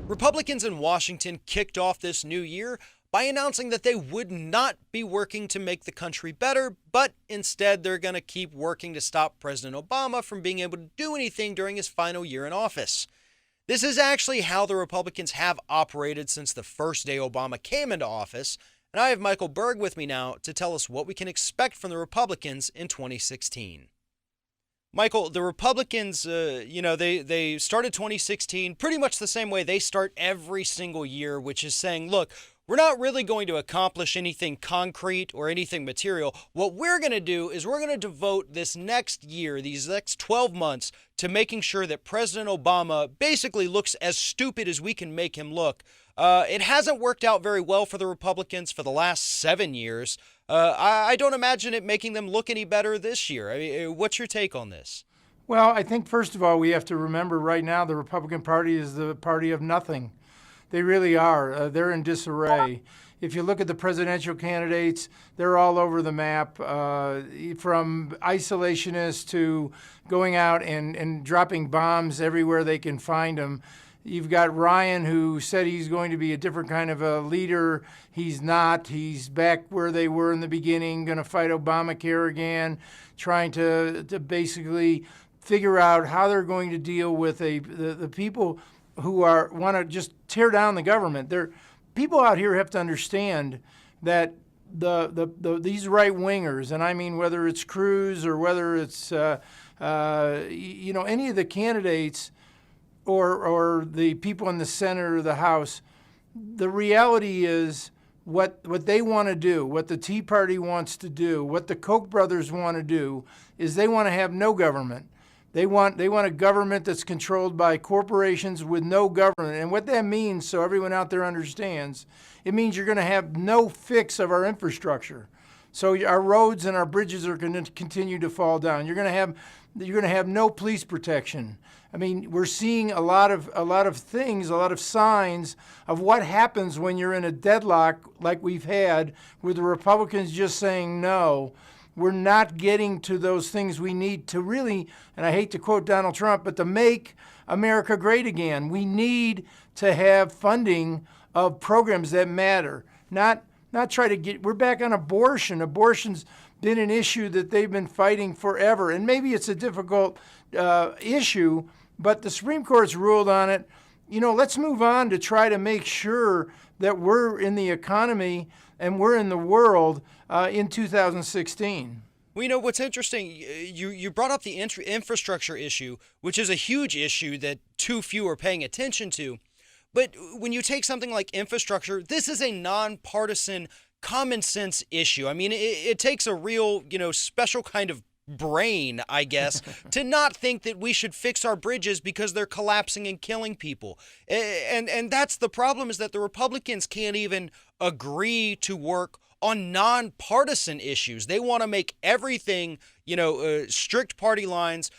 Republicans in Washington kicked off this new year by announcing that they would not be working to make the country better, but instead they're going to keep working to stop President Obama from being able to do anything during his final year in office. This is actually how the Republicans have operated since the first day Obama came into office, and I have Michael Burg with me now to tell us what we can expect from the Republicans in 2016. Michael, the Republicans, they started 2016 pretty much the same way they start every single year, which is saying, look, we're not really going to accomplish anything concrete or anything material. What we're going to do is we're going to devote this next year, these next 12 months, to making sure that President Obama basically looks as stupid as we can make him look. It hasn't worked out very well for the Republicans for the last 7 years. I don't imagine it making them look any better this year. I mean, what's your take on this? Well, I think, first of all, we have to remember right now the Republican Party is the party of nothing. They really are. They're in disarray. If you look at the presidential candidates, they're all over the map, from isolationists to going out and dropping bombs everywhere they can find them. You've got Ryan, who said he's going to be a different kind of a leader. He's not. He's back where they were in the beginning, going to fight Obamacare again, trying to basically figure out how they're going to deal with the people who want to just tear down the government. People out here have to understand that these right wingers, and I mean whether it's Cruz or whether it's any of the candidates or the people in the Senate or the House, the reality is what they want to do, what the Tea Party wants to do, what the Koch brothers want to do, is they want to have no government. They want a government that's controlled by corporations with no government. And what that means, so everyone out there understands, it means you're going to have no fix of our infrastructure. So our roads and our bridges are going to continue to fall down. You're going to have no police protection. I mean, we're seeing a lot of things, a lot of signs of what happens when you're in a deadlock like we've had, with the Republicans just saying no. We're not getting to those things we need to really, and I hate to quote Donald Trump, but to make America great again. We need to have funding of programs that matter, not try to get, we're back on abortion. Abortion's been an issue that they've been fighting forever, and maybe it's a difficult issue, but the Supreme Court's ruled on it. Let's move on to try to make sure that we're in the economy and we're in the world in 2016. Well, what's interesting, you brought up the infrastructure issue, which is a huge issue that too few are paying attention to. But when you take something like infrastructure, this is a nonpartisan, common sense issue. I mean, it takes a real, special kind of brain, I guess, to not think that we should fix our bridges because they're collapsing and killing people. And that's the problem, is that the Republicans can't even agree to work on nonpartisan issues. They want to make everything, strict party lines.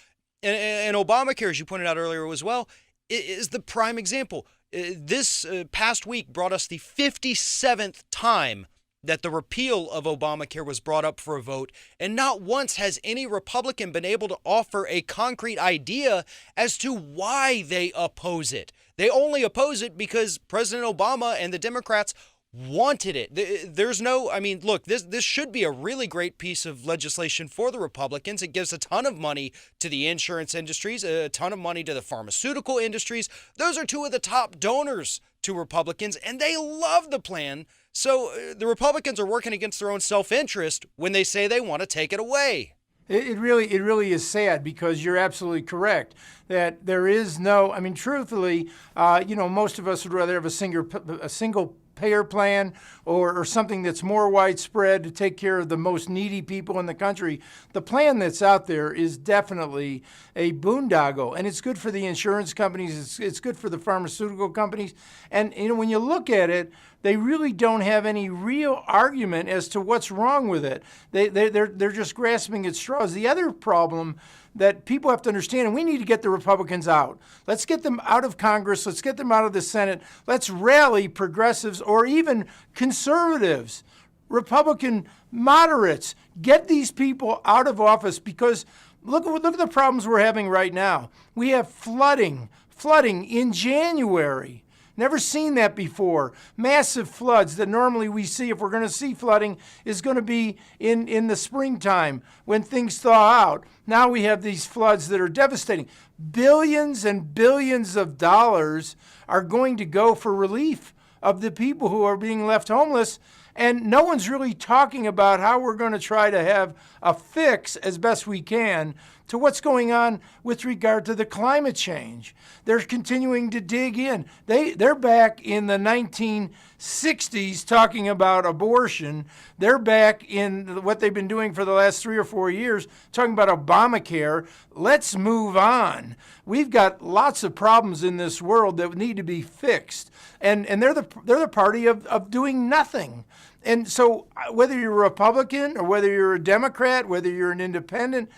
And Obamacare, as you pointed out earlier as well, is the prime example. This past week brought us the 57th time that the repeal of Obamacare was brought up for a vote, and not once has any Republican been able to offer a concrete idea as to why they oppose it. They only oppose it because President Obama and the Democrats wanted it. There's no, look, this should be a really great piece of legislation for the Republicans. It gives a ton of money to the insurance industries, a ton of money to the pharmaceutical industries. Those are two of the top donors to Republicans, and they love the plan. So the Republicans are working against their own self-interest when they say they want to take it away. It really is sad, because you're absolutely correct that there is no, truthfully, most of us would rather have a single payer plan or something that's more widespread to take care of the most needy people in the country. The plan that's out there is definitely a boondoggle, and it's good for the insurance companies. It's good for the pharmaceutical companies. And when you look at it, they really don't have any real argument as to what's wrong with it. They're just grasping at straws. The other problem that people have to understand, and we need to get the Republicans out. Let's get them out of Congress. Let's get them out of the Senate. Let's rally progressives or even conservatives, Republican moderates. Get these people out of office, because look at the problems we're having right now. We have flooding in January. Never seen that before. Massive floods that normally we see, if we're going to see flooding, is going to be in the springtime when things thaw out. Now we have these floods that are devastating. Billions and billions of dollars are going to go for relief of the people who are being left homeless. And no one's really talking about how we're going to try to have a fix as best we can to what's going on with regard to the climate change. They're continuing to dig in. They're back in the 1960s talking about abortion. They're back in what they've been doing for the last 3 or 4 years, talking about Obamacare. Let's move on. We've got lots of problems in this world that need to be fixed. And they're the party of doing nothing. And so whether you're a Republican or whether you're a Democrat, whether you're an independent,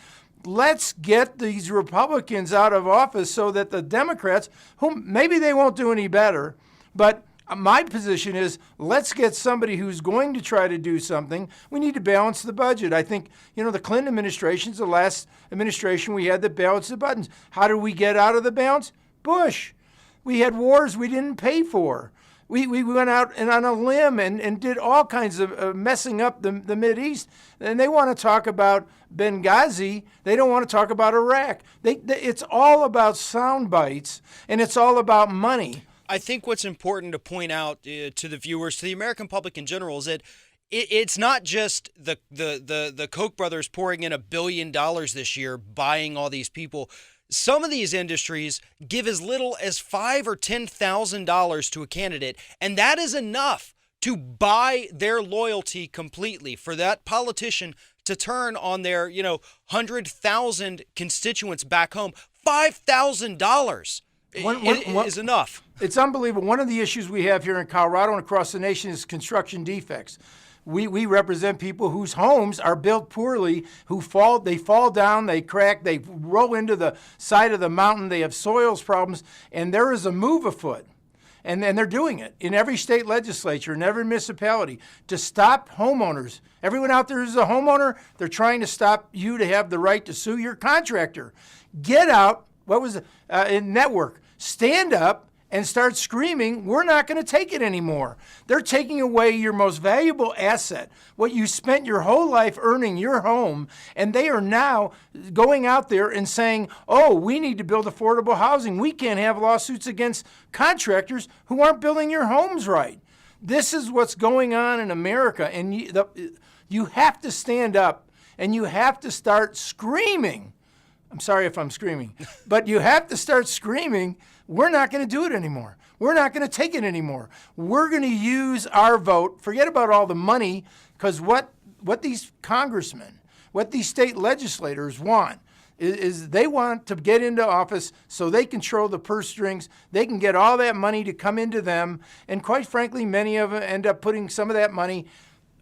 let's get these Republicans out of office so that the Democrats, whom maybe they won't do any better, but my position is let's get somebody who's going to try to do something. We need to balance the budget. I think, the Clinton administration's the last administration we had that balanced the buttons. How did we get out of the balance? Bush. We had wars we didn't pay for. We went out and on a limb and did all kinds of messing up the Mideast. And they want to talk about Benghazi. They don't want to talk about Iraq. It's all about sound bites, and it's all about money. I think what's important to point out to the viewers, to the American public in general, is that it's not just the Koch brothers pouring in $1 billion this year, buying all these people. Some of these industries give as little as $5,000 or $10,000 to a candidate, and that is enough to buy their loyalty completely for that politician to turn on their, 100,000 constituents back home. $5,000 is enough. It's unbelievable. One of the issues we have here in Colorado and across the nation is construction defects. We represent people whose homes are built poorly, they fall down, they crack, they roll into the side of the mountain, they have soils problems, and there is a move afoot. And they're doing it in every state legislature, in every municipality, to stop homeowners. Everyone out there is a homeowner. They're trying to stop you to have the right to sue your contractor. Get out, in network, stand up, and start screaming, we're not going to take it anymore. They're taking away your most valuable asset, what you spent your whole life earning, your home, and they are now going out there and saying, we need to build affordable housing. We can't have lawsuits against contractors who aren't building your homes right. This is what's going on in America, and you have to stand up, and you have to start screaming. I'm sorry if I'm screaming, but you have to start screaming, we're not going to do it anymore. We're not going to take it anymore. We're going to use our vote. Forget about all the money, because what these congressmen, what these state legislators want is they want to get into office so they control the purse strings. They can get all that money to come into them. And quite frankly, many of them end up putting some of that money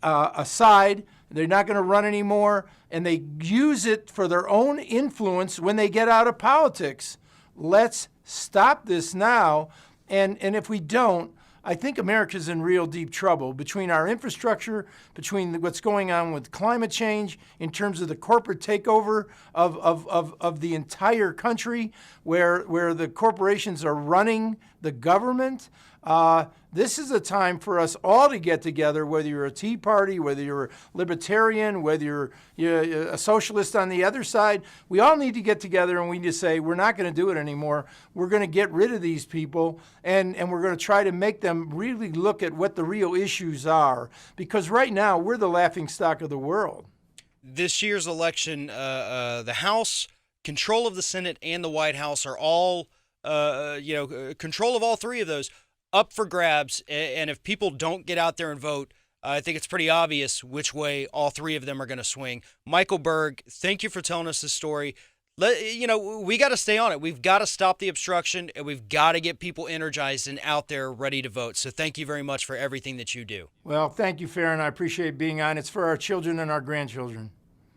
aside. They're not going to run anymore, and they use it for their own influence when they get out of politics. Let's stop this now, and if we don't, I think America's in real deep trouble between our infrastructure, between what's going on with climate change, in terms of the corporate takeover of the entire country, where the corporations are running the government. This is a time for us all to get together, whether you're a Tea Party, whether you're a libertarian, whether you're a socialist on the other side. We all need to get together, and we need to say, we're not going to do it anymore. We're going to get rid of these people, and we're going to try to make them really look at what the real issues are. Because right now, we're the laughingstock of the world. This year's election, the House, control of the Senate, and the White House are all, control of all three of those up for grabs, and if people don't get out there and vote, I think it's pretty obvious which way all three of them are going to swing. Michael Burg, thank you for telling us this story. We got to stay on it. We've got to stop the obstruction, and we've got to get people energized and out there ready to vote. So thank you very much for everything that you do. Well, thank you, Farron. I appreciate being on. It's for our children and our grandchildren.